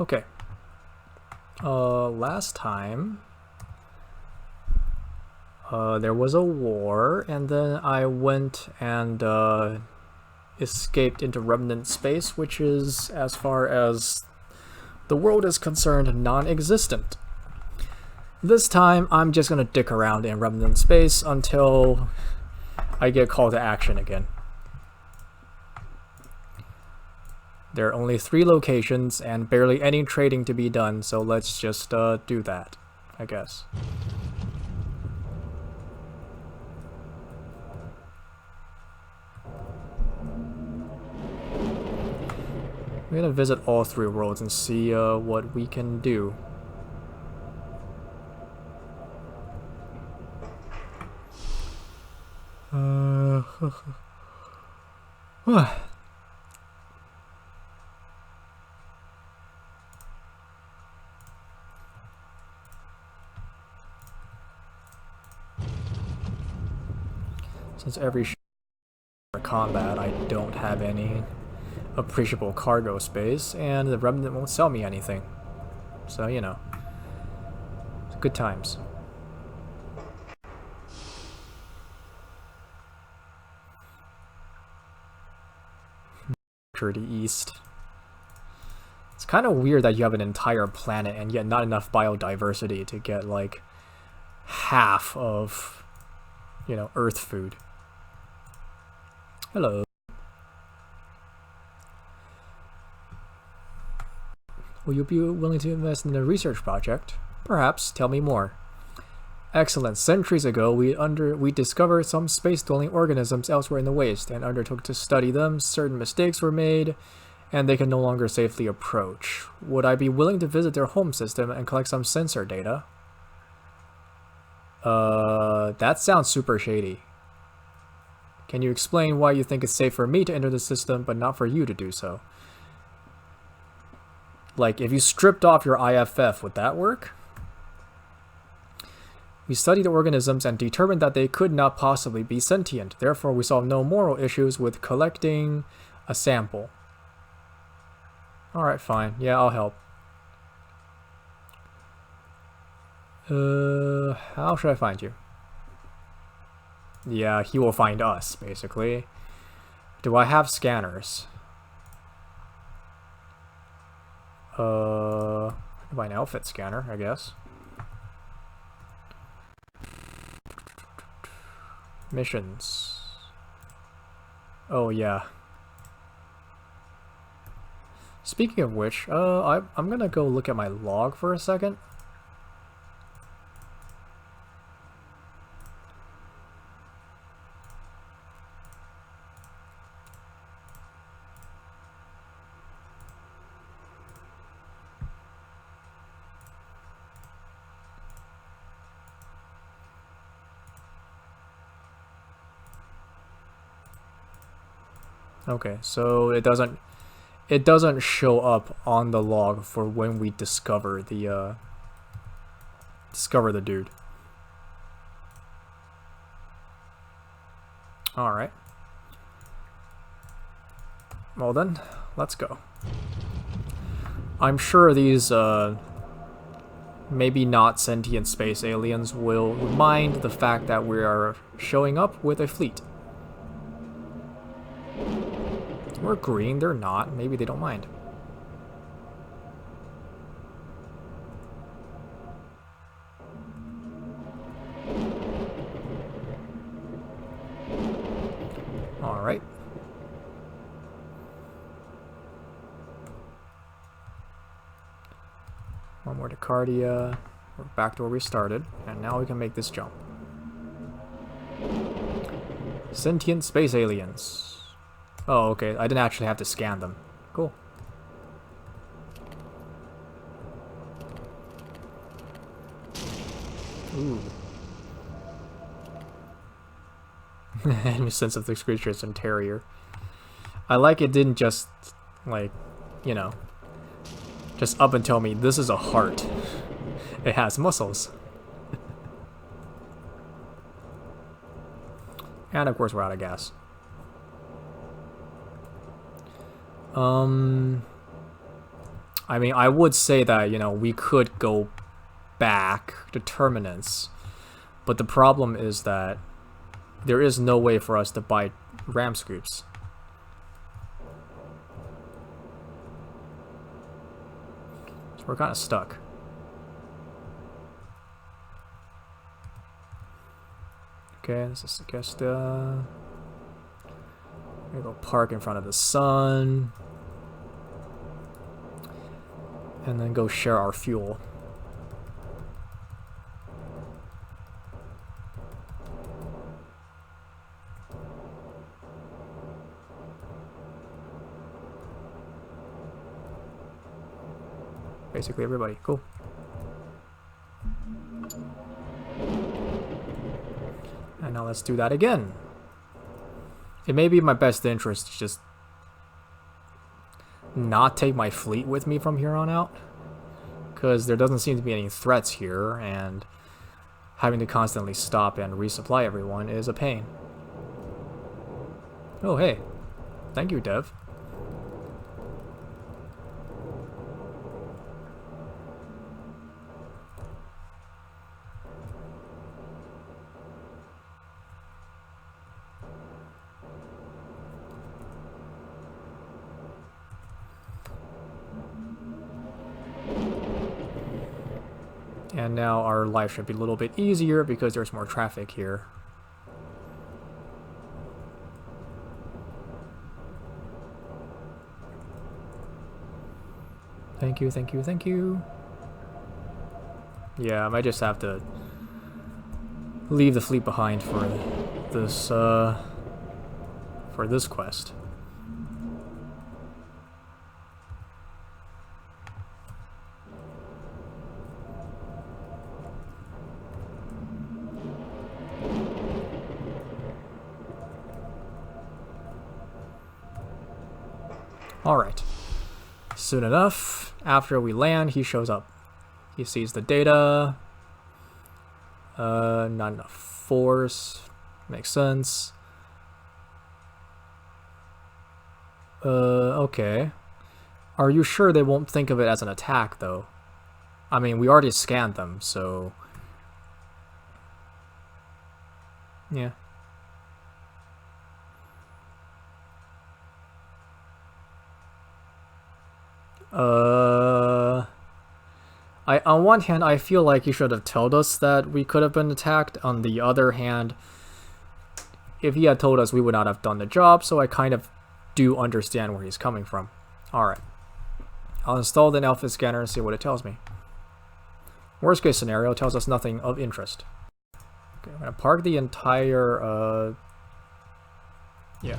Okay. Last time, there was a war, and then I went and escaped into remnant space, which is, as far as the world is concerned, non-existent. This time, I'm just gonna dick around in remnant space until I get called to action again. There are only 3 locations and barely any trading to be done, so let's just do that, I guess. We're gonna visit all 3 worlds and see what we can do. Since every combat, I don't have any appreciable cargo space, and the remnant won't sell me anything. So, you know, it's good times. To the east. It's kind of weird that you have an entire planet and yet not enough biodiversity to get like half of, you know, Earth food. Hello. Will you be willing to invest in a research project? Perhaps. Tell me more. Excellent. Centuries ago, we discovered some space-dwelling organisms elsewhere in the waste and undertook to study them. Certain mistakes were made, and they can no longer safely approach. Would I be willing to visit their home system and collect some sensor data? That sounds super shady. Can you explain why you think it's safe for me to enter the system, but not for you to do so? Like, if you stripped off your IFF, would that work? We studied the organisms and determined that they could not possibly be sentient. Therefore, we saw no moral issues with collecting a sample. Alright, fine. Yeah, I'll help. How should I find you? Yeah, he will find us, basically. Do I have scanners? Buy an outfit scanner, I guess. Missions. Oh, yeah. Speaking of which, I'm gonna go look at my log for a second. Okay, so it doesn't show up on the log for when we discover the dude. All right. Well then, let's go. I'm sure these maybe not sentient space aliens will mind the fact that we are showing up with a fleet. We're green, they're not. Maybe they don't mind. Alright. One more to Cardia. We're back to where we started. And now we can make this jump. Sentient space aliens. Oh, okay. I didn't actually have to scan them. Cool. Ooh. Enemy sense of this creature is interior. I like it didn't just, like, you know, just up and tell me this is a heart. It has muscles. And of course we're out of gas. I mean, I would say that, you know, we could go back to Terminus, but the problem is that there is no way for us to buy ram scoops. So we're kind of stuck. Okay, this is Augusta. We're gonna go park in front of the sun. And then go share our fuel. Basically everybody. Cool. And now let's do that again. It may be in my best interest to just not take my fleet with me from here on out, because there doesn't seem to be any threats here, and having to constantly stop and resupply everyone is a pain. Oh hey, thank you, Dev. And now our life should be a little bit easier because there's more traffic here. Thank you, thank you, thank you. Yeah, I might just have to leave the fleet behind for this quest. Alright. Soon enough, after we land, he shows up. He sees the data. Not enough force. Makes sense. Okay. Are you sure they won't think of it as an attack, though? I mean, we already scanned them, so... yeah. On one hand, I feel like he should have told us that we could have been attacked. On the other hand, if he had told us, we would not have done the job, so I kind of do understand where he's coming from. Alright. I'll install the alpha scanner and see what it tells me. Worst case scenario tells us nothing of interest. Okay, I'm gonna park the entire, yeah.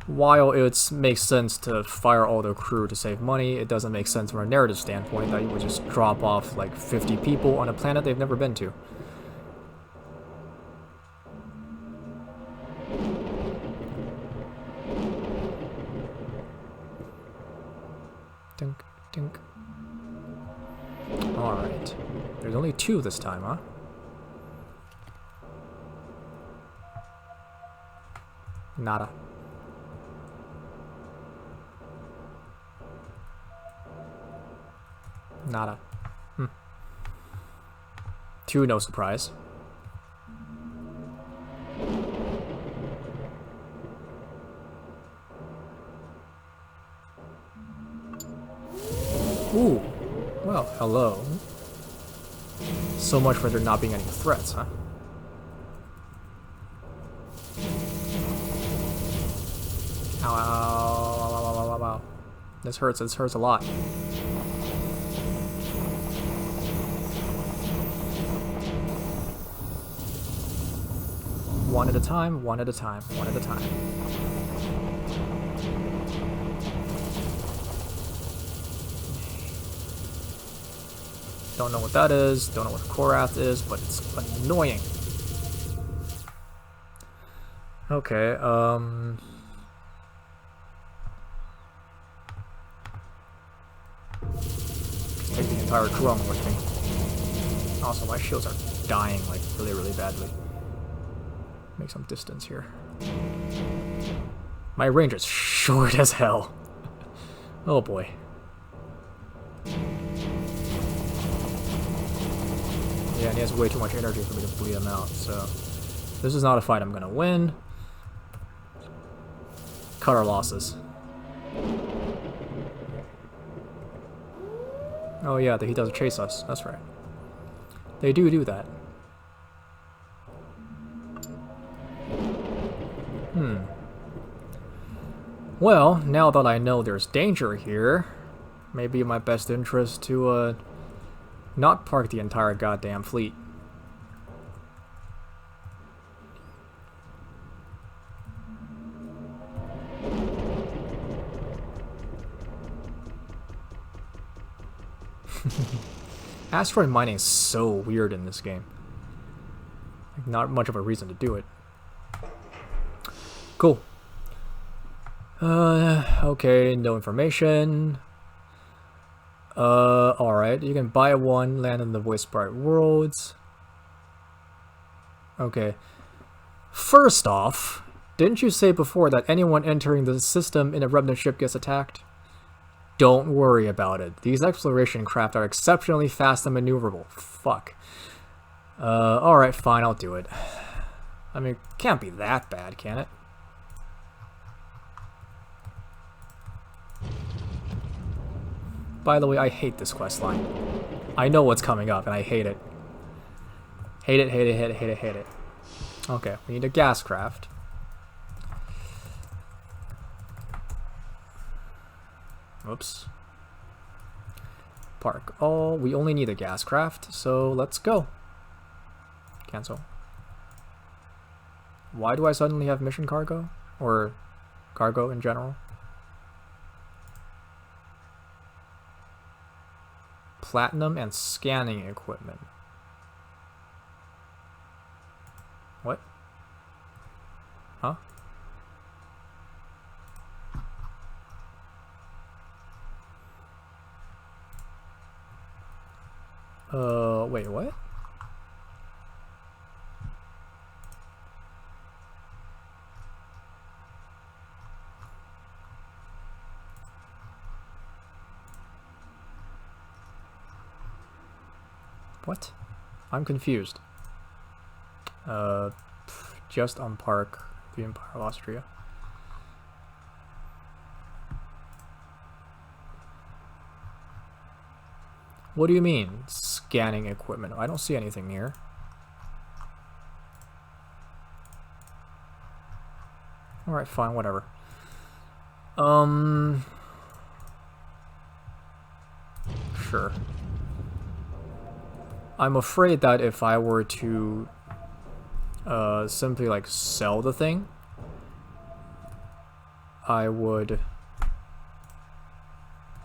While it makes sense to fire all the crew to save money, it doesn't make sense from a narrative standpoint that you would just drop off like 50 people on a planet they've never been to. Dink, dink. Alright. There's only 2 this time, huh? Nada. Nada. 2, no surprise. Ooh. Well, hello. So much for there not being any threats, huh? Ow, ow, ow, ow, ow, ow, ow. This hurts a lot. One at a time, one at a time, one at a time. Don't know what that is, don't know what Korath is, but it's annoying. Okay, take the entire crew on with me. Also, my shields are dying, like, really, really badly. Make some distance here. My range is short as hell. Oh boy. Yeah, and he has way too much energy for me to bleed him out, so... This is not a fight I'm gonna win. Cut our losses. Oh yeah, he does chase us. That's right. They do that. Well, now that I know there's danger here, maybe in my best interest to, not park the entire goddamn fleet. Asteroid mining is so weird in this game. Like, not much of a reason to do it. Cool. Okay, no information. Alright, you can buy one, land in the Voice Bright Worlds. Okay. First off, didn't you say before that anyone entering the system in a Remnant ship gets attacked? Don't worry about it. These exploration craft are exceptionally fast and maneuverable. Fuck. Alright, fine, I'll do it. I mean, can't be that bad, can it? By the way, I hate this questline. I know what's coming up, and I hate it. Hate it, hate it, hate it, hate it, hate it. Okay, we need a gas craft. Oops. Park. Oh, we only need a gas craft, so let's go. Cancel. Why do I suddenly have mission cargo? Or cargo in general? Platinum and scanning equipment. What? Huh? Wait, what? What? I'm confused. Just unpark the Empire of Austria. What do you mean, scanning equipment? I don't see anything here. Alright, fine, whatever. Sure. I'm afraid that if I were to simply like sell the thing, I would...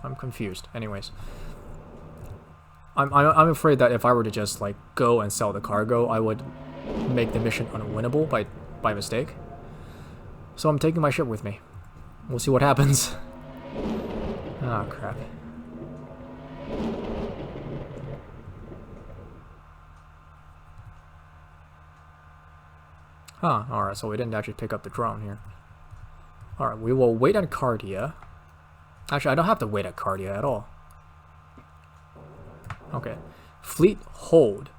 I'm confused. Anyways. I'm afraid that if I were to just like go and sell the cargo, I would make the mission unwinnable by mistake. So I'm taking my ship with me. We'll see what happens. Oh crap. Huh, alright, so we didn't actually pick up the drone here. Alright, we will wait on Cardia. Actually, I don't have to wait at Cardia at all. Okay. Fleet hold.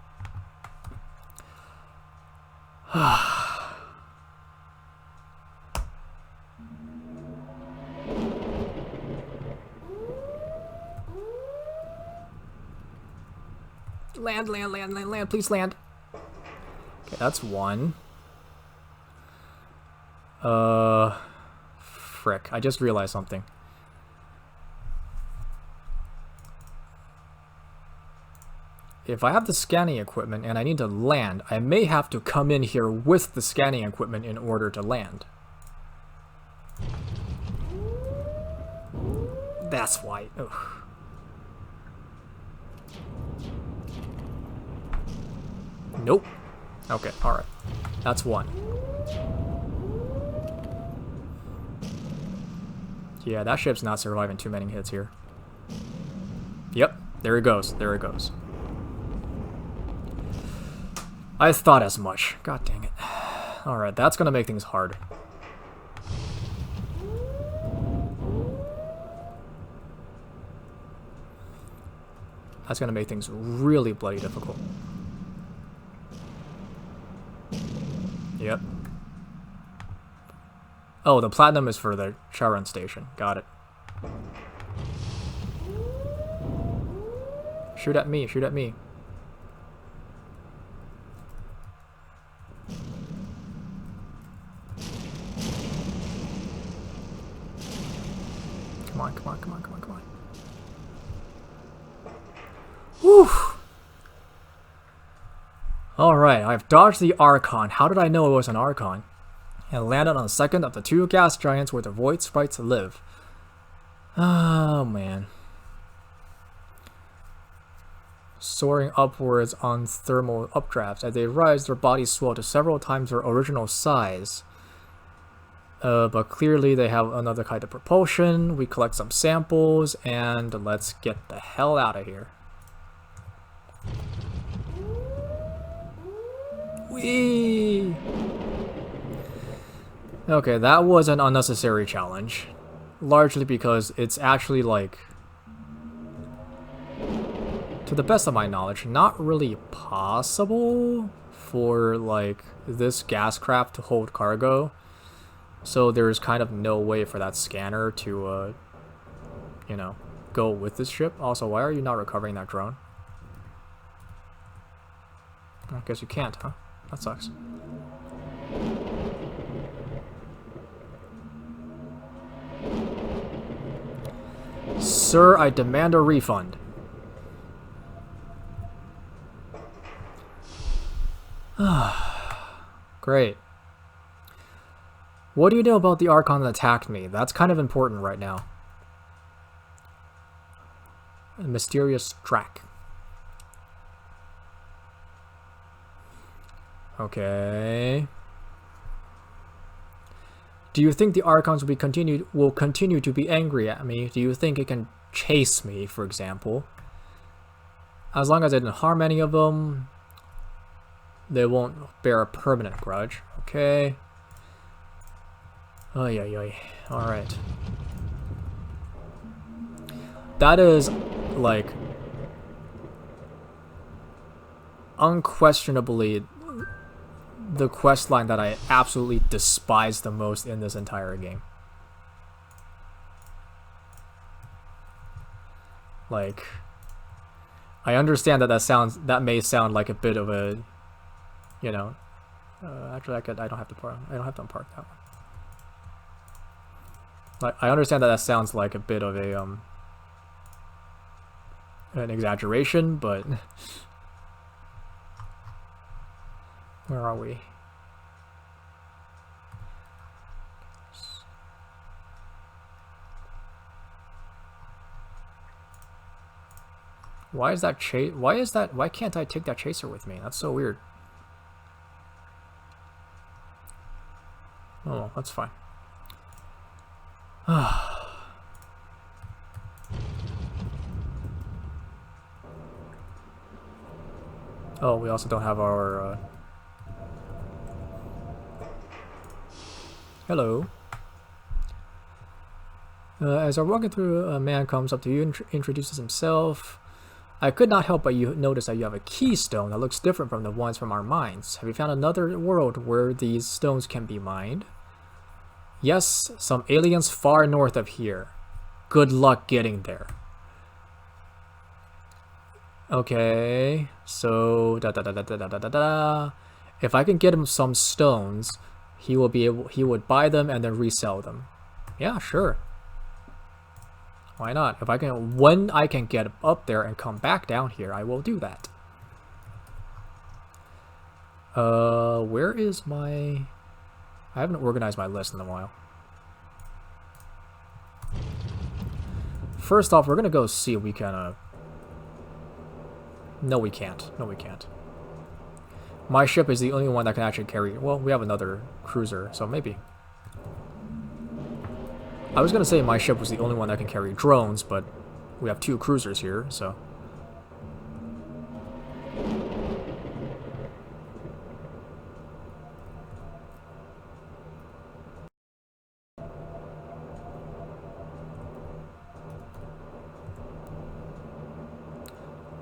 Land, land, land, land, land, please land. Okay, that's one. Frick, I just realized something. If I have the scanning equipment and I need to land, I may have to come in here with the scanning equipment in order to land. That's why. Ugh. Nope. Okay, alright. That's one. Yeah, that ship's not surviving too many hits here. Yep, there it goes. There it goes. I thought as much. God dang it. Alright, that's gonna make things hard. That's gonna make things really bloody difficult. Yep. Oh, the platinum is for the Charon station. Got it. Shoot at me, shoot at me. Come on, come on, come on, come on, come on. Whew! Alright, I've dodged the Archon. How did I know it was an Archon? And landed on the second of the 2 gas giants where the void sprites live. Oh, man. Soaring upwards on thermal updrafts. As they rise, their bodies swell to several times their original size. But clearly they have another kind of propulsion. We collect some samples, and let's get the hell out of here. Whee! Okay, that was an unnecessary challenge. Largely because it's actually, like, to the best of my knowledge, not really possible for, like, this gas craft to hold cargo. So there's kind of no way for that scanner to, you know, go with this ship. Also, why are you not recovering that drone? I guess you can't, huh? That sucks. Sir, I demand a refund. Great. What do you know about the Archon that attacked me? That's kind of important right now. A mysterious track. Okay. Do you think the Archons will continue to be angry at me? Do you think it can chase me, for example? As long as I didn't harm any of them, they won't bear a permanent grudge. Okay. Oy, oy, oy. Alright. That is, like, unquestionably the quest line that I absolutely despise the most in this entire game. Like, I understand that may sound like a bit of a, you know, actually I don't have to unpark that one. Like, I understand that sounds like a bit of a an exaggeration, but where are we? Why is that why can't I take that chaser with me? That's so weird. Oh, that's fine. Oh, we also don't have our hello. As I'm walking through, a man comes up to you and introduces himself. I could not help but notice that you have a keystone that looks different from the ones from our mines. Have you found another world where these stones can be mined? Yes, some aliens far north of here. Good luck getting there. Okay, so if I can get him some stones, he would buy them and then resell them. Yeah, sure. Why not? When I can get up there and come back down here, I will do that. Where is my... I haven't organized my list in a while. First off, we're gonna go see if we can, No, we can't. No, we can't. My ship is the only one that can actually carry... Well, we have another cruiser, so maybe. I was gonna say my ship was the only one that can carry drones, but we have 2 cruisers here, so...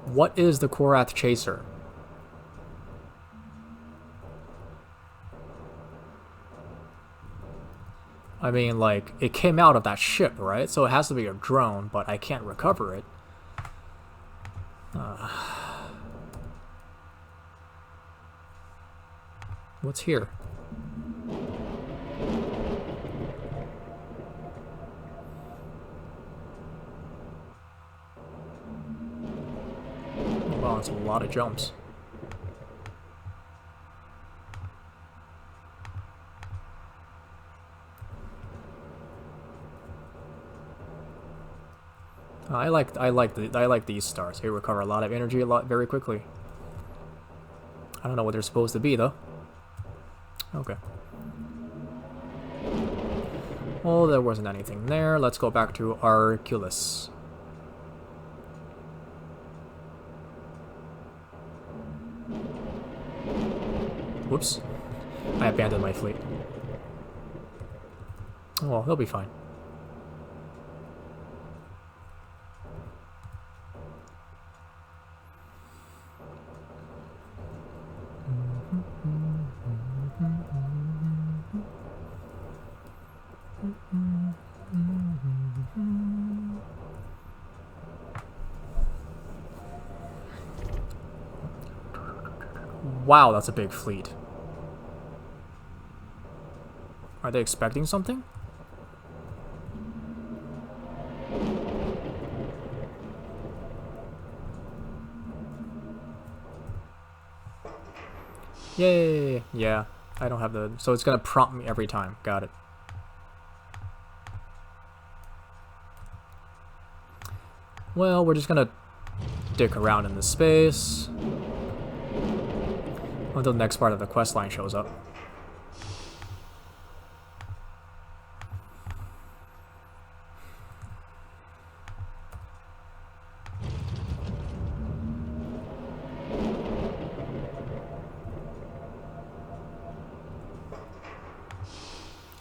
What is the Korath Chaser? I mean, like, it came out of that ship, right? So it has to be a drone, but I can't recover it. What's here? Wow, it's a lot of jumps. I like these stars. They recover a lot of energy very quickly. I don't know what they're supposed to be though. Okay. Well, there wasn't anything there. Let's go back to Arculus. Whoops. I abandoned my fleet. Oh, well, they'll be fine. Wow, that's a big fleet. Are they expecting something? Yay! Yeah, I don't have the... So it's gonna prompt me every time. Got it. Well, we're just gonna dick around in the space until the next part of the quest line shows up.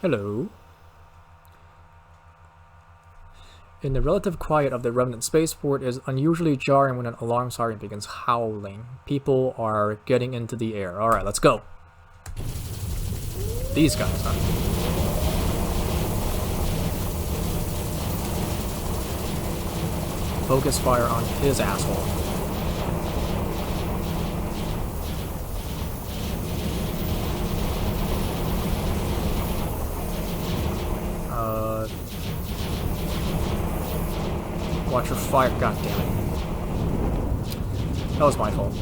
Hello. In the relative quiet of the remnant spaceport is unusually jarring when an alarm siren begins howling. People are getting into the air. Alright, let's go. These guys, huh? Focus fire on his asshole. Watch your fire. God damn it. That was my fault.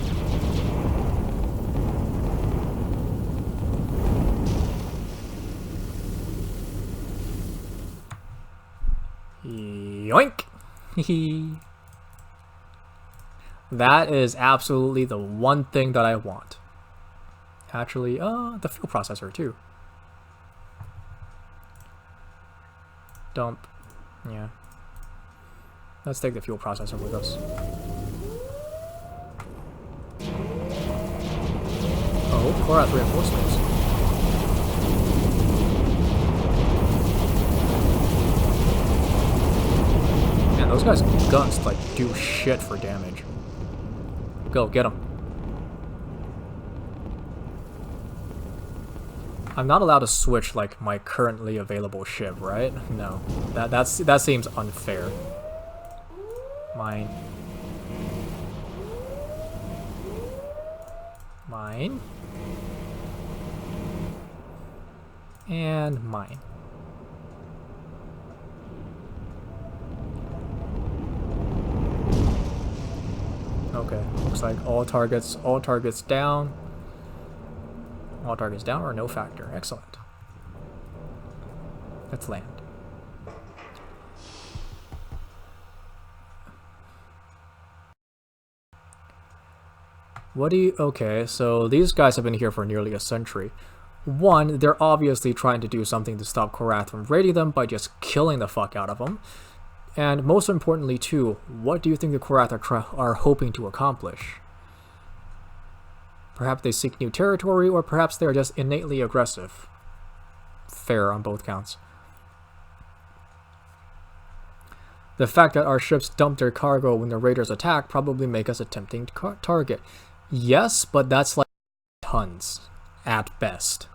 Yoink! That is absolutely the one thing that I want. Actually, the fuel processor too. Dump. Yeah. Let's take the fuel processor with us. Oh, Korath reinforcements. Man, those guys' guns like do shit for damage. Go, get them. I'm not allowed to switch like my currently available ship, right? No, that seems unfair. Mine. Mine. And mine. Okay, looks like all targets down. All targets down or no factor. Excellent. Let's land. What do you... Okay, so these guys have been here for nearly a century. One, they're obviously trying to do something to stop Korath from raiding them by just killing the fuck out of them. And most importantly, too, what do you think the Korath are hoping to accomplish? Perhaps they seek new territory, or perhaps they are just innately aggressive. Fair on both counts. The fact that our ships dumped their cargo when the raiders attack probably make us a tempting target. Yes, but that's like tons, at best.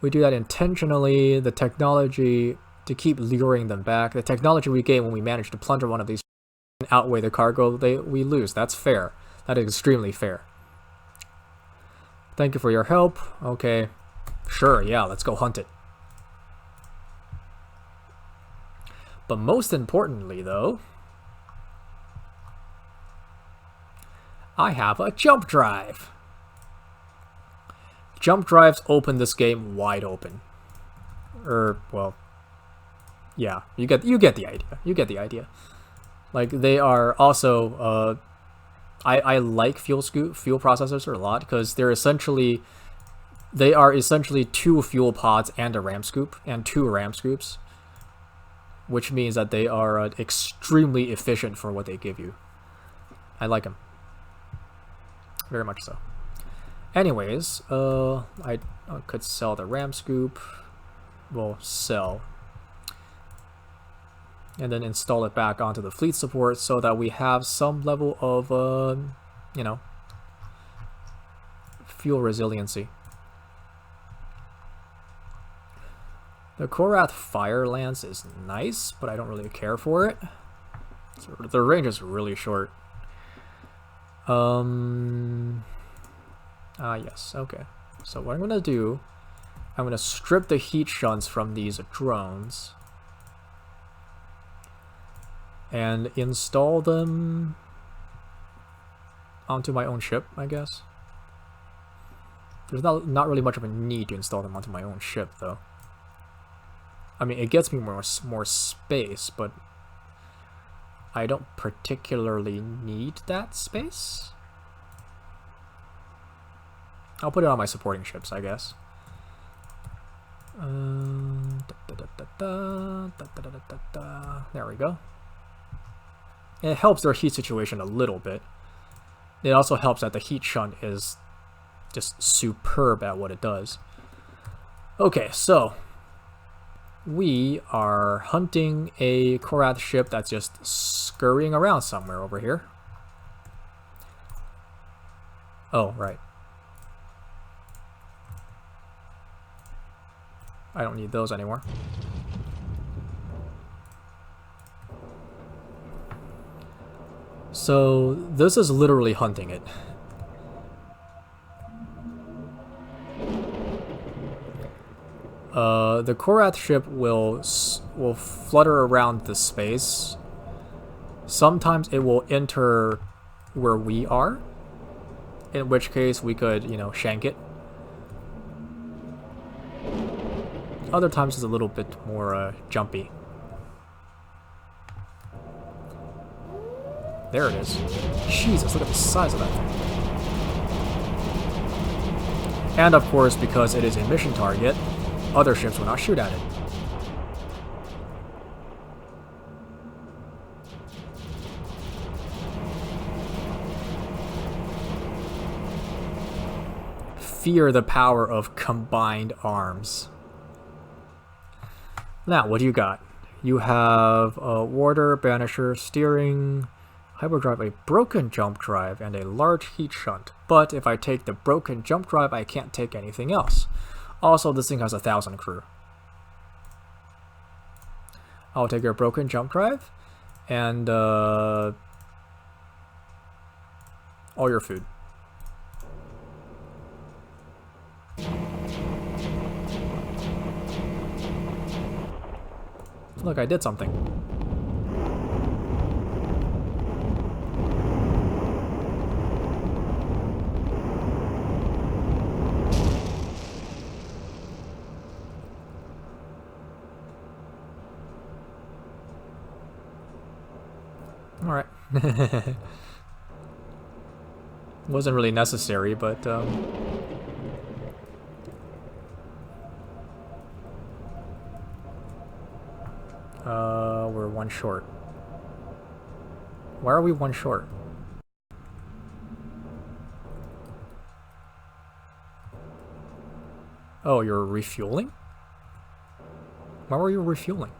We do that intentionally. The technology to keep luring them back. The technology we gain when we manage to plunder one of these and outweigh the cargo we lose. That's fair. That is extremely fair. Thank you for your help. Okay. Sure, yeah, let's go hunt it. But most importantly, though, I have a jump drive. Jump drives open this game wide open. Well, yeah, you get the idea. You get the idea. Like, they are also I like fuel processors a lot because they are essentially 2 fuel pods and a ram scoop and 2 ram scoops, which means that they are extremely efficient for what they give you. I like them very much so. Anyways, I could sell the ram scoop. Well, sell. And then install it back onto the fleet support so that we have some level of, you know, fuel resiliency. The Korath Fire Lance is nice, but I don't really care for it. So the range is really short. Yes, okay. So what I'm going to do, I'm going to strip the heat shunts from these drones and install them onto my own ship, I guess. There's not really much of a need to install them onto my own ship, though. I mean, it gets me more space, but I don't particularly need that space. I'll put it on my supporting ships, I guess. There we go. It helps their heat situation a little bit. It also helps that the heat shunt is just superb at what it does. Okay, so we are hunting a Korath ship that's just scurrying around somewhere over here. Oh, right. I don't need those anymore. So this is literally hunting it. The Korath ship will flutter around the space. Sometimes it will enter where we are, in which case we could, you know, shank it. Other times it's a little bit more jumpy. There it is. Jesus, look at the size of that thing. And of course, because it is a mission target, other ships will not shoot at it. Fear the power of combined arms. Now, what do you got? You have a warder, banisher, steering, hyperdrive, a broken jump drive, and a large heat shunt. But if I take the broken jump drive, I can't take anything else. Also, this thing has 1,000 crew. I'll take your broken jump drive and all your food. Look, I did something. Alright. Wasn't really necessary, but we're 1 short. Why are we 1 short? Oh, you're refueling? Why were you refueling?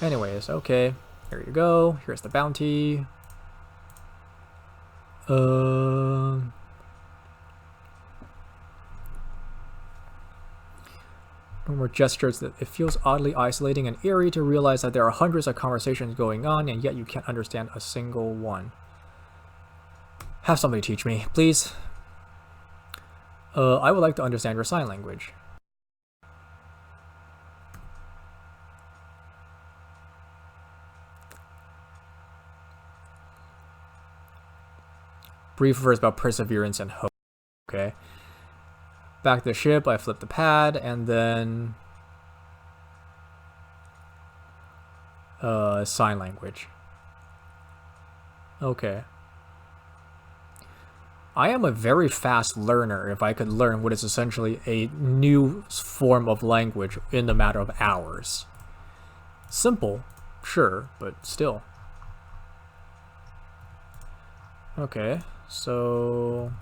Anyways, okay. Here you go. Here's the bounty. More gestures that it feels oddly isolating and eerie to realize that there are hundreds of conversations going on and yet you can't understand a single one. Have somebody teach me, please. I would like to understand your sign language. Brief verse about perseverance and hope. Okay. Back to the ship, I flip the pad, and then sign language. Okay. I am a very fast learner if I could learn what is essentially a new form of language in a matter of hours. Simple, sure, but still. Okay, so...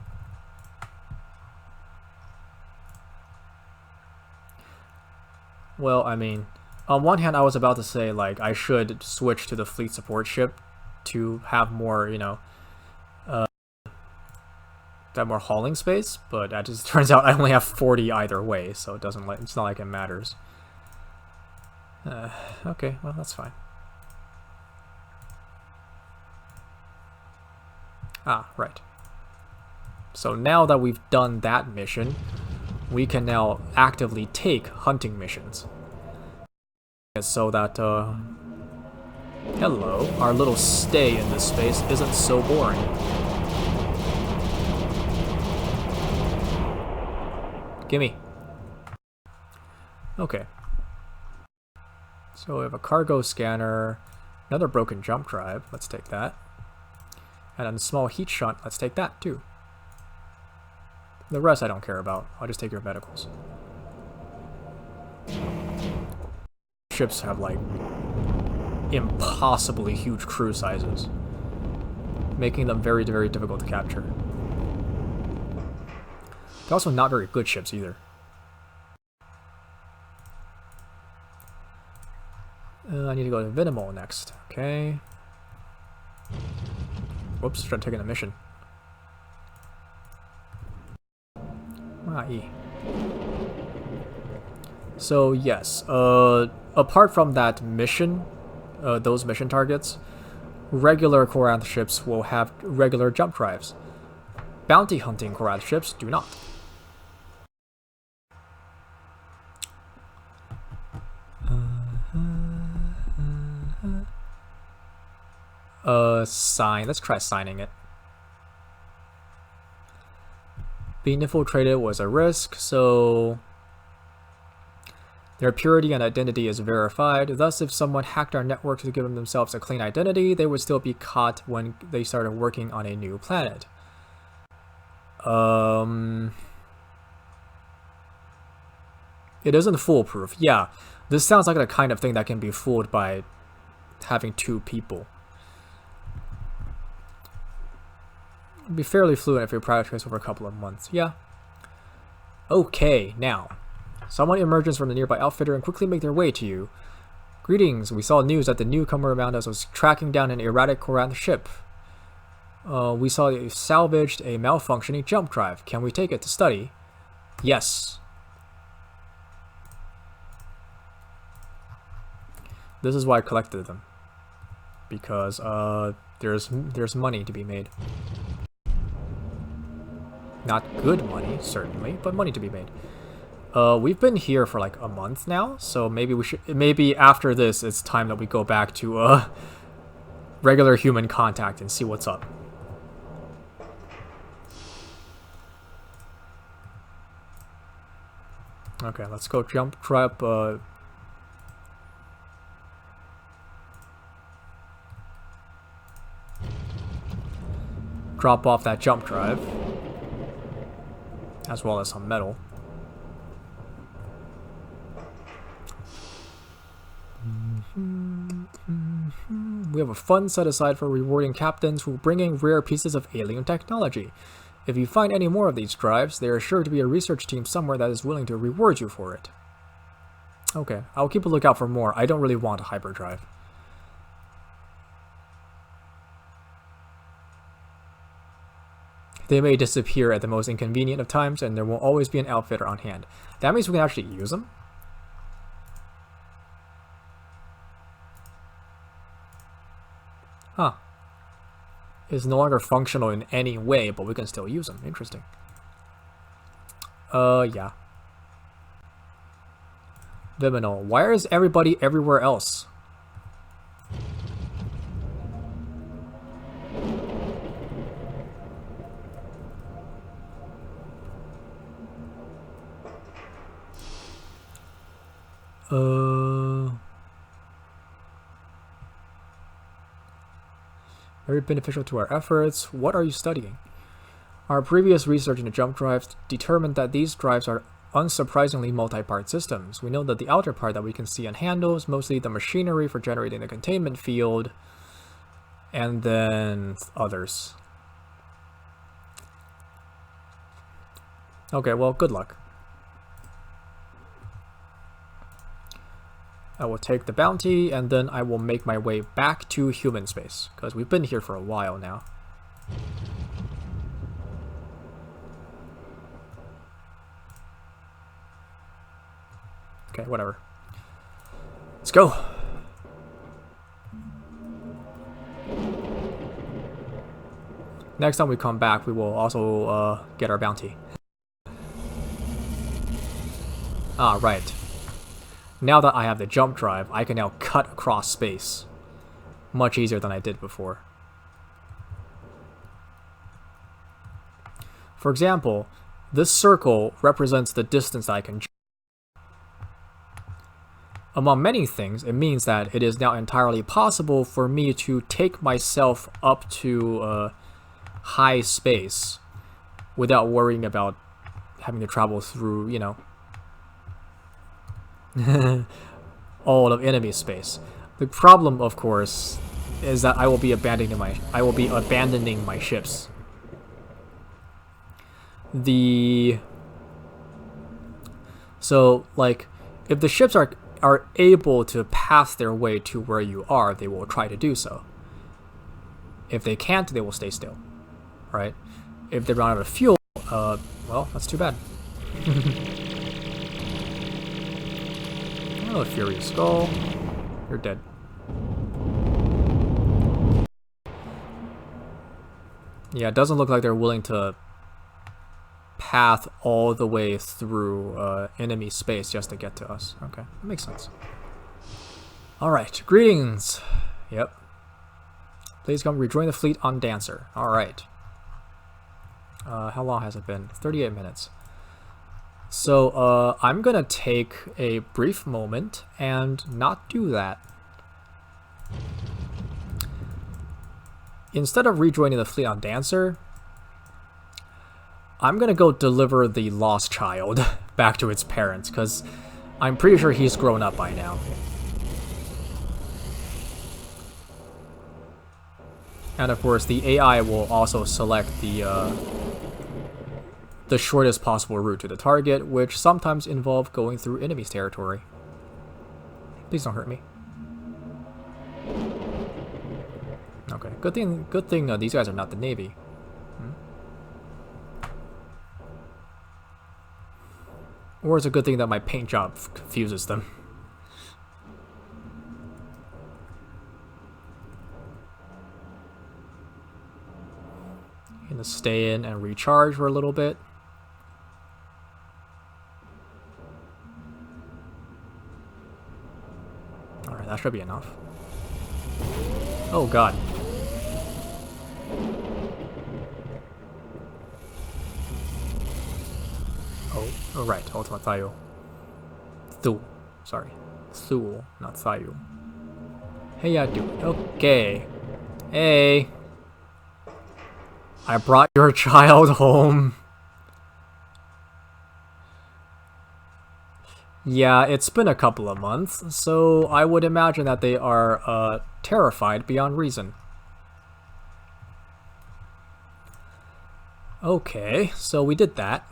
Well, I mean, on one hand, I was about to say, like, I should switch to the fleet support ship to have more, you know, that more hauling space, but that just turns out I only have 40 either way, so it doesn't, it's not like it matters. Okay, well, that's fine. Ah, right. So now that we've done that mission, we can now actively take hunting missions. So that, hello, our little stay in this space isn't so boring. Gimme. Okay. So we have a cargo scanner, another broken jump drive, let's take that. And a small heat shunt, let's take that too. The rest I don't care about. I'll just take your medicals. Ships have like impossibly huge crew sizes, making them very, very difficult to capture. They're also not very good ships either. I need to go to Vinimol next. Okay. Whoops, tried taking a mission. So yes, apart from that mission, those mission targets, regular Korath ships will have regular jump drives. Bounty hunting Korath ships do not. Sign. Let's try signing it. Being infiltrated was a risk, so their purity and identity is verified. Thus, if someone hacked our network to give themselves a clean identity, they would still be caught when they started working on a new planet. It isn't foolproof. Yeah, this sounds like the kind of thing that can be fooled by having two people. It'd be fairly fluent if you practice over a couple of months. Yeah. Okay, now. Someone emerges from the nearby outfitter and quickly make their way to you. Greetings, we saw news that the newcomer around us was tracking down an erratic Korath ship. We saw you salvaged a malfunctioning jump drive. Can we take it to study? Yes. This is why I collected them. Because, there's money to be made. Not good money, certainly, but money to be made. We've been here for like a month now, so maybe after this, it's time that we go back to regular human contact and see what's up. Okay, let's go jump trap. Drop off that jump drive, as well as some metal. We have a fund set aside for rewarding captains who bring in rare pieces of alien technology. If you find any more of these drives, there is sure to be a research team somewhere that is willing to reward you for it. Okay, I'll keep a lookout for more. I don't really want a hyperdrive. They may disappear at the most inconvenient of times, and there will always be an outfitter on hand. That means we can actually use them? Huh. Is no longer functional in any way, but we can still use them. Interesting. Yeah. Viminal. Why is everybody everywhere else? Very beneficial to our efforts. What are you studying? Our previous research into jump drives determined that these drives are unsurprisingly multi-part systems. We know that the outer part that we can see and handle is mostly the machinery for generating the containment field, and then others. Okay, well, good luck. I will take the bounty, and then I will make my way back to human space, because we've been here for a while now. Okay, whatever. Let's go! Next time we come back, we will also get our bounty. Ah, right. Now that I have the jump drive, I can now cut across space. Much easier than I did before. For example, this circle represents the distance that I can jump. Among many things, it means that it is now entirely possible for me to take myself up to high space without worrying about having to travel through, you know, all of enemy space. The problem, of course, is that I will be abandoning my ships. So, like, if the ships are able to pass their way to where you are, they will try to do so. If they can't, they will stay still. Right? If they run out of fuel, well, that's too bad. Oh, Fury Skull. You're dead. Yeah, it doesn't look like they're willing to path all the way through enemy space just to get to us. Okay, that makes sense. Alright, greetings. Yep. Please come rejoin the fleet on Dancer. Alright. How long has it been? 38 minutes. So, I'm gonna take a brief moment and not do that. Instead of rejoining the fleet on Dancer, I'm gonna go deliver the lost child back to its parents, because I'm pretty sure he's grown up by now. And of course, the AI will also select the shortest possible route to the target, which sometimes involve going through enemy's territory. Please don't hurt me. Okay, good thing these guys are not the Navy. Or it's a good thing that my paint job confuses them. Gonna stay in and recharge for a little bit. Alright, that should be enough. Oh god. Oh, right, Ultima Thayu. Thul. Sorry. Thul, not Thayu. Hey, yeah, dude. Okay. Hey. I brought your child home. Yeah, it's been a couple of months, so I would imagine that they are terrified beyond reason. Okay, so we did that.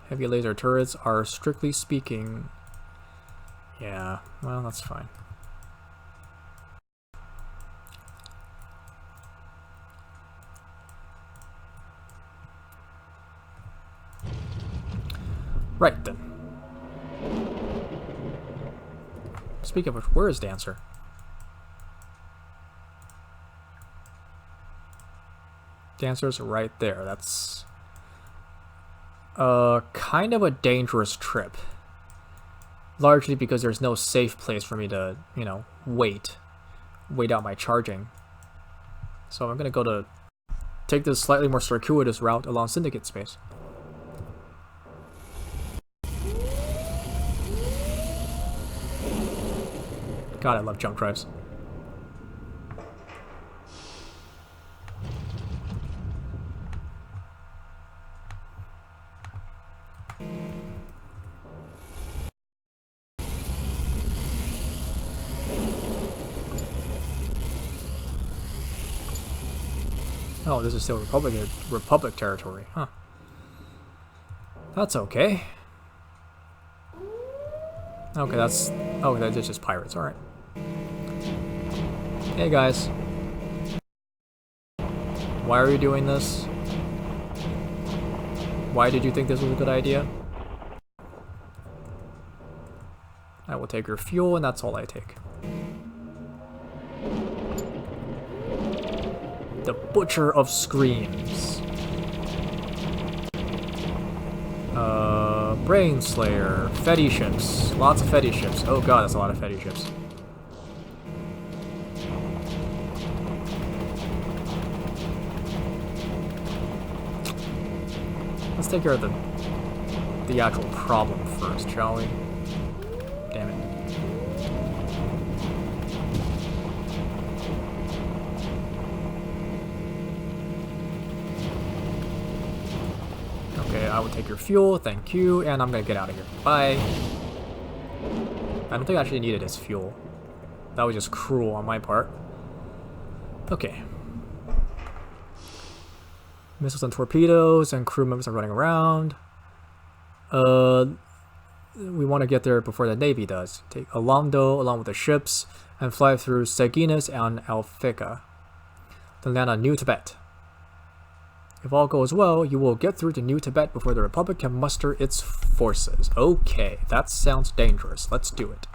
Heavy laser turrets are, strictly speaking... Yeah, well, that's fine. Right, then. Speaking of which, where is Dancer? Dancers right there. That's kind of a dangerous trip. Largely because there's no safe place for me to, you know, wait out my charging. So I'm gonna go to take this slightly more circuitous route along Syndicate space. God, I love jump drives. Oh, this is still Republic territory, huh? That's okay. Okay, that's... Oh, that's just pirates, alright. Hey guys. Why are you doing this? Why did you think this was a good idea? I will take your fuel, and that's all I take. The Butcher of Screams. Brain Slayer. Fetty ships. Lots of Fetty ships. Oh god, that's a lot of Fetty ships. Let's take care of the actual problem first, shall we? Damn it. Okay, I will take your fuel, thank you, and I'm gonna get out of here. Bye. I don't think I actually needed his fuel. That was just cruel on my part. Okay. Missiles and torpedoes, and crew members are running around. We want to get there before the Navy does. Take Alando along with the ships, and fly through Saginas and Alfica. Then land on New Tibet. If all goes well, you will get through to New Tibet before the Republic can muster its forces. Okay, that sounds dangerous. Let's do it.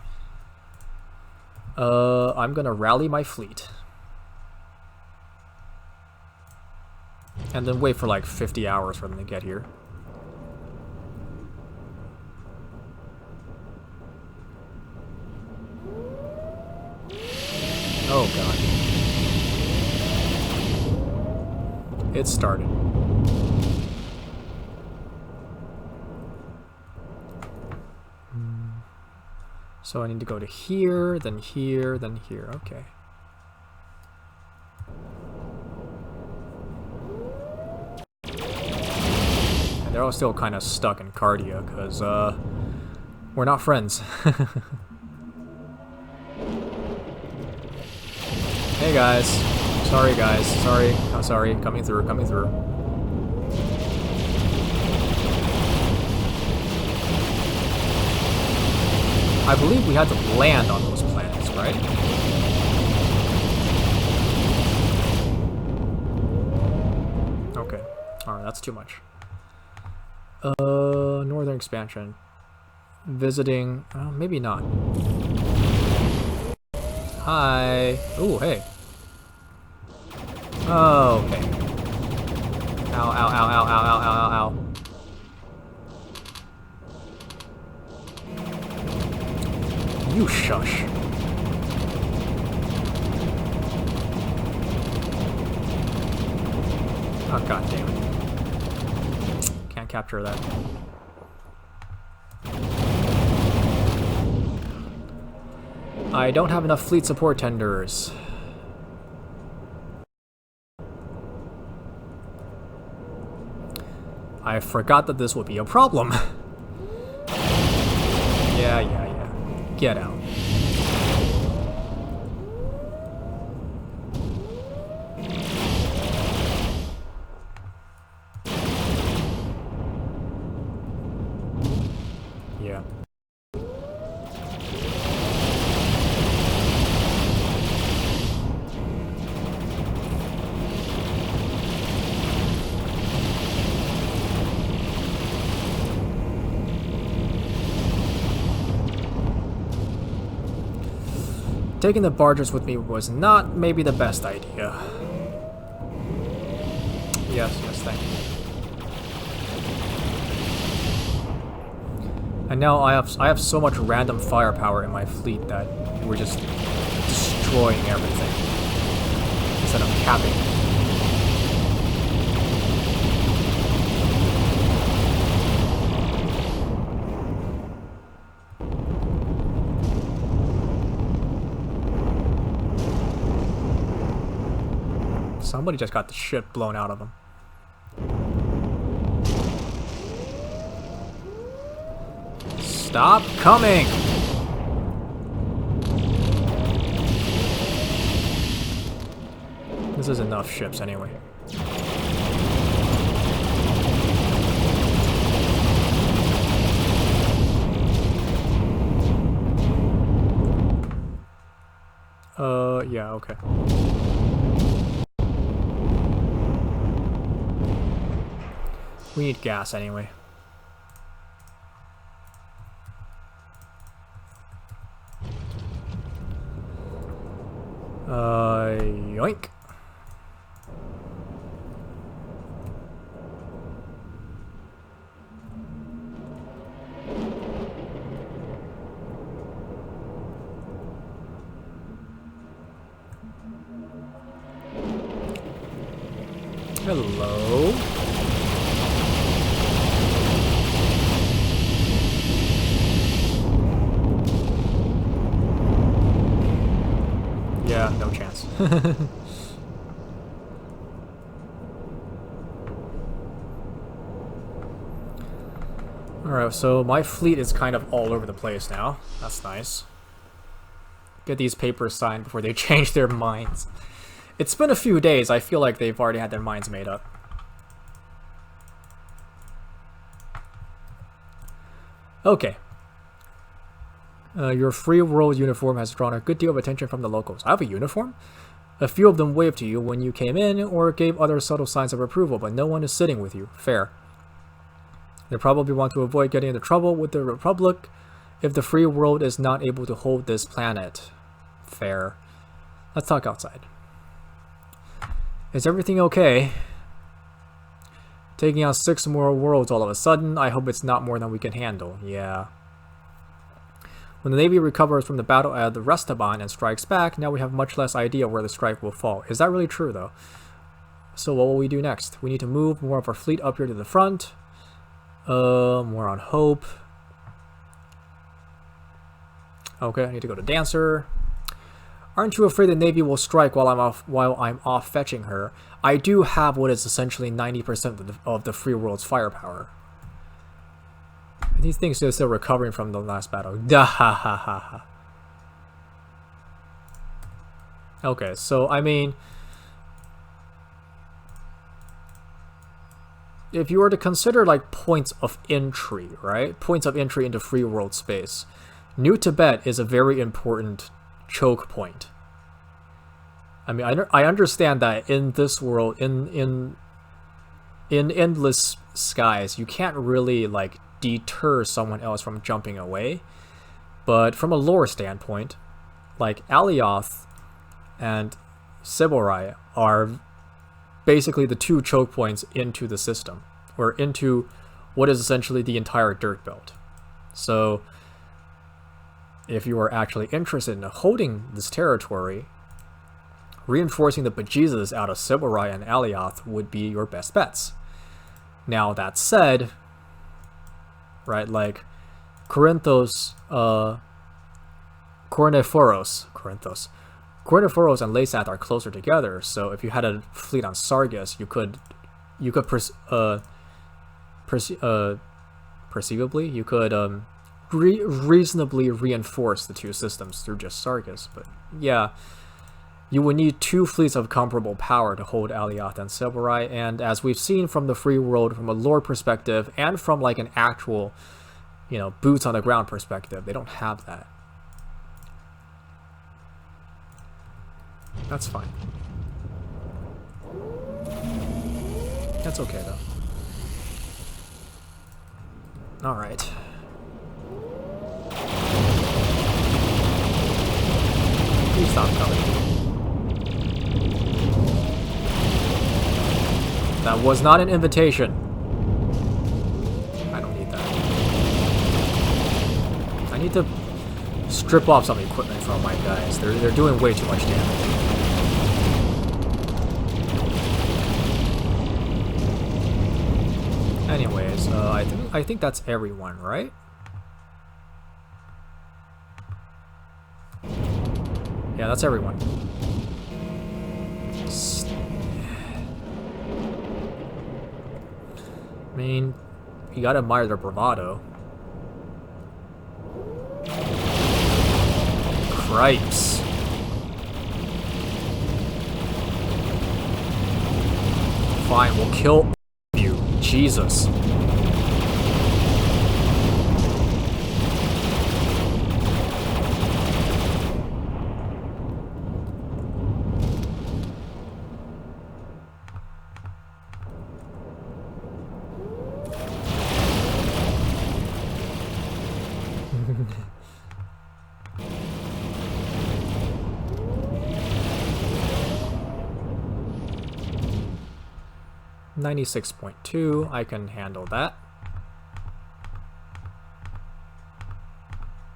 I'm gonna rally my fleet. And then wait for like 50 hours for them to get here. Oh god. It started. So I need to go to here, then here, then here. Okay. And they're all still kind of stuck in Cardia, because, we're not friends. Hey guys. Sorry guys. Sorry. I'm sorry. Coming through. Coming through. I believe we had to land on those planets, right? Okay. Alright, that's too much. Northern expansion. Visiting... maybe not. Hi. Ooh, hey. Oh, okay. Ow, ow, ow, ow, ow, ow, ow, ow. You shush. Oh, god damn it. Can't capture that. I don't have enough fleet support tenders. I forgot that this would be a problem. Yeah. Get out. Yeah. Taking the barges with me was not maybe the best idea. Yes, thank you. And now I have so much random firepower in my fleet that we're just destroying everything instead of capping it. Somebody just got the shit blown out of them. Stop coming! This is enough ships anyway. Yeah, okay. We need gas anyway. Yoink. Hello. Yeah, no chance. Alright, so my fleet is kind of all over the place now. That's nice. Get these papers signed before they change their minds. It's been a few days. I feel like they've already had their minds made up. Okay. Your free world uniform has drawn a good deal of attention from the locals. I have a uniform? A few of them waved to you when you came in or gave other subtle signs of approval, but no one is sitting with you. Fair. They probably want to avoid getting into trouble with the Republic if the free world is not able to hold this planet. Fair. Let's talk outside. Is everything okay? Taking out 6 more worlds all of a sudden, I hope it's not more than we can handle. Yeah. When the Navy recovers from the battle at the Restaban and strikes back, now we have much less idea where the strike will fall. Is that really true, though? So what will we do next? We need to move more of our fleet up here to the front. More on Hope. Okay, I need to go to Dancer. Aren't you afraid the Navy will strike while I'm off fetching her? I do have what is essentially 90% of the free world's firepower. These things are still recovering from the last battle. Okay, so I mean, if you were to consider like points of entry, right? Points of entry into free world space, New Tibet is a very important choke point. I mean, I understand that in this world, in endless skies, you can't really like deter someone else from jumping away, but from a lore standpoint, like Alioth and Siborai are basically the 2 choke points into the system, or into what is essentially the entire dirt belt. So if you are actually interested in holding this territory, reinforcing the bejesus out of Siborai and Alioth would be your best bets. Now that said, right, like Corinthos and Laysath are closer together, so if you had a fleet on Sargus, you could perceivably, you could reasonably reinforce the 2 systems through just Sargus. But yeah, you would need 2 fleets of comparable power to hold Alioth and Siborai, and as we've seen from the free world, from a lore perspective, and from like an actual, you know, boots on the ground perspective, they don't have that. That's fine. That's okay though. Alright. Please stop coming. That That was not an invitation. I don't need that. I need to strip off some equipment from my guys. They're doing way too much damage. Anyways, I think that's everyone, right? Yeah, that's everyone. I mean, you gotta admire their bravado. Cripes. Fine, we'll kill you. Jesus. $96.2, I can handle that.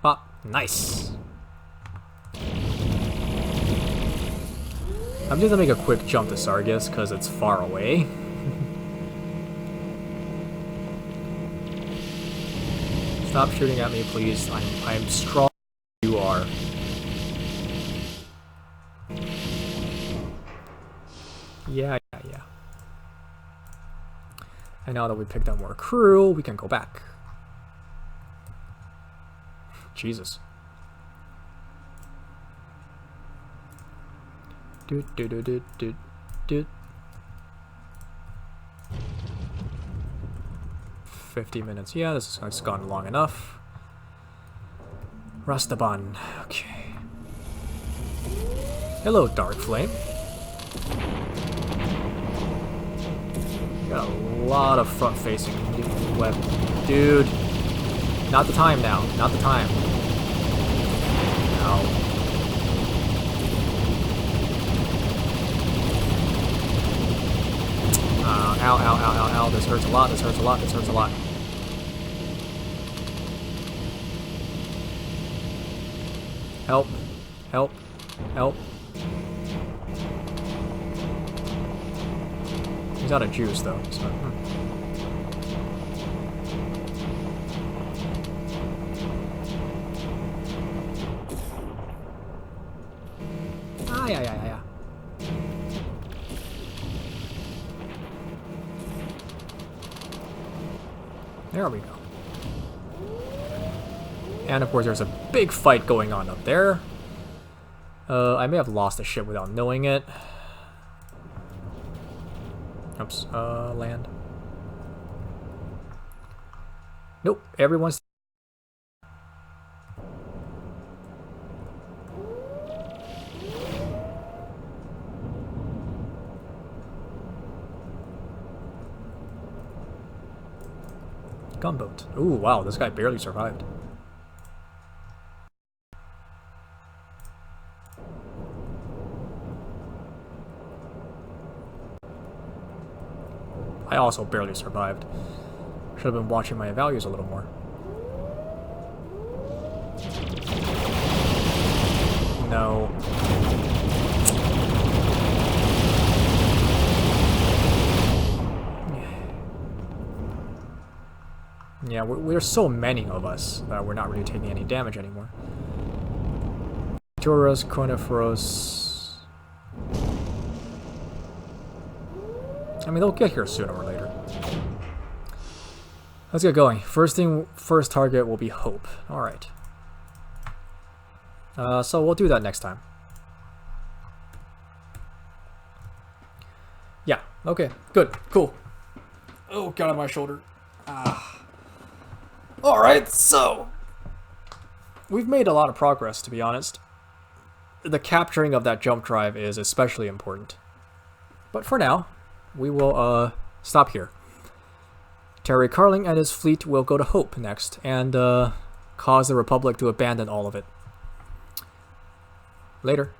Ah, nice. I'm just gonna make a quick jump to Sargis because it's far away. Stop shooting at me, please. I'm strong. You are. Yeah. And now that we picked up more crew, we can go back. Jesus. Do. 50 minutes. Yeah, this has gone long enough. Rastaban. Okay. Hello, Dark Flame. Got a lot of front-facing weapons. Dude. Not the time now. Not the time. Ow. Ow. This hurts a lot. This hurts a lot. This hurts a lot. Help. Help. Help. He's out of juice, though. So, yeah. There we go. And of course, there's a big fight going on up there. I may have lost the ship without knowing it. Oops, land. Nope, everyone's... Gunboat. Ooh, wow, this guy barely survived. I also barely survived. Should have been watching my values a little more. No. Yeah, we're so many of us that we're not really taking any damage anymore. Taurus, Coniferous. I mean, they'll get here sooner or later. Let's get going. First target will be Hope. Alright. So we'll do that next time. Yeah, okay, good, cool. Oh, got on my shoulder. Alright, so we've made a lot of progress, to be honest. The capturing of that jump drive is especially important. But for now, we will stop here. Terry Carling and his fleet will go to Hope next and cause the Republic to abandon all of it. Later.